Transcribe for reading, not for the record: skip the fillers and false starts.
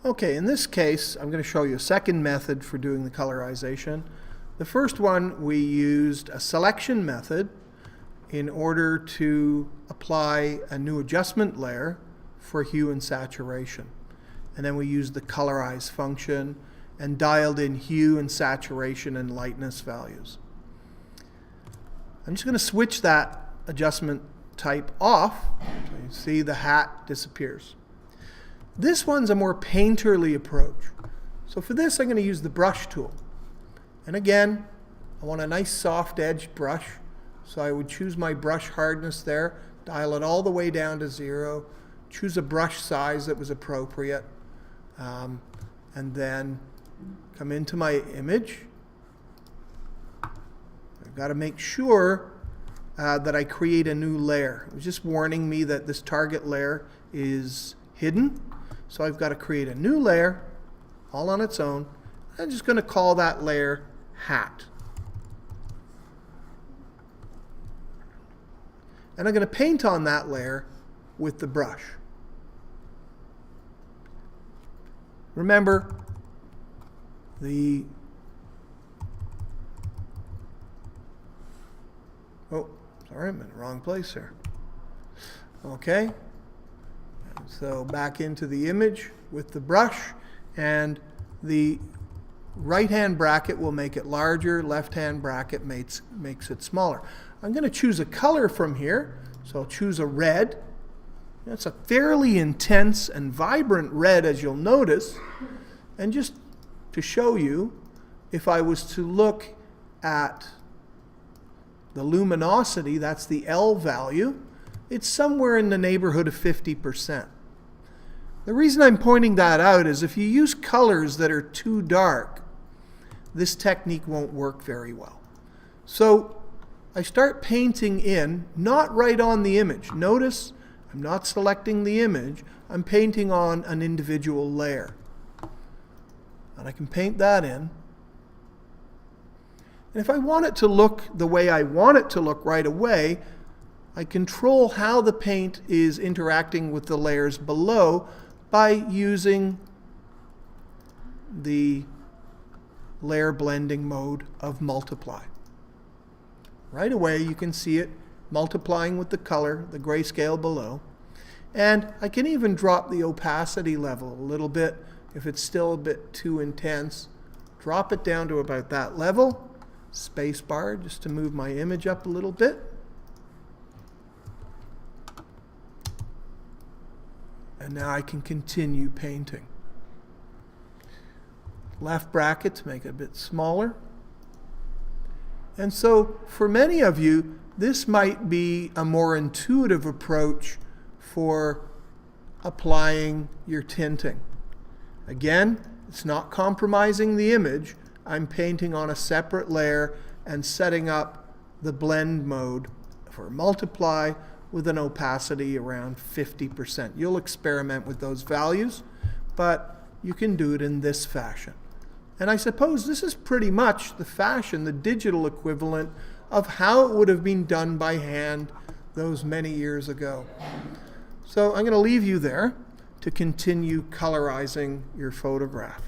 Okay, in this case, I'm going to show you a second method for doing the colorization. The first one, we used a selection method in order to apply a new adjustment layer for hue and saturation. And then we used the colorize function and dialed in hue and saturation and lightness values. I'm just going to switch that adjustment type off, so you see the hat disappears. This one's a more painterly approach. So for this, I'm going to use the brush tool. And again, I want a nice soft edged brush. So I would choose my brush hardness there, dial it all the way down to 0, choose a brush size that was appropriate, and then come into my image. I've got to make sure that I create a new layer. It was just warning me that this target layer is hidden. So I've got to create a new layer, all on its own. I'm just going to call that layer hat. And I'm going to paint on that layer with the brush. Remember, sorry, I'm in the wrong place here. Okay. So back into the image with the brush, and the right-hand bracket will make it larger, left-hand bracket makes it smaller. I'm going to choose a color from here, so I'll choose a red. It's a fairly intense and vibrant red, as you'll notice. And just to show you, if I was to look at the luminosity, that's the L value, it's somewhere in the neighborhood of 50%. The reason I'm pointing that out is if you use colors that are too dark, this technique won't work very well. So I start painting in, not right on the image. Notice I'm not selecting the image, I'm painting on an individual layer. And I can paint that in. And if I want it to look the way I want it to look right away, I control how the paint is interacting with the layers below by using the layer blending mode of multiply. Right away you can see it multiplying with the color, the grayscale below. And I can even drop the opacity level a little bit if it's still a bit too intense. Drop it down to about that level. Space bar just to move my image up a little bit. And now I can continue painting. Left bracket to make it a bit smaller. And so for many of you, this might be a more intuitive approach for applying your tinting. Again, it's not compromising the image. I'm painting on a separate layer and setting up the blend mode for multiply with an opacity around 50%. You'll experiment with those values, but you can do it in this fashion. And I suppose this is pretty much the fashion, the digital equivalent of how it would have been done by hand those many years ago. So I'm going to leave you there to continue colorizing your photograph.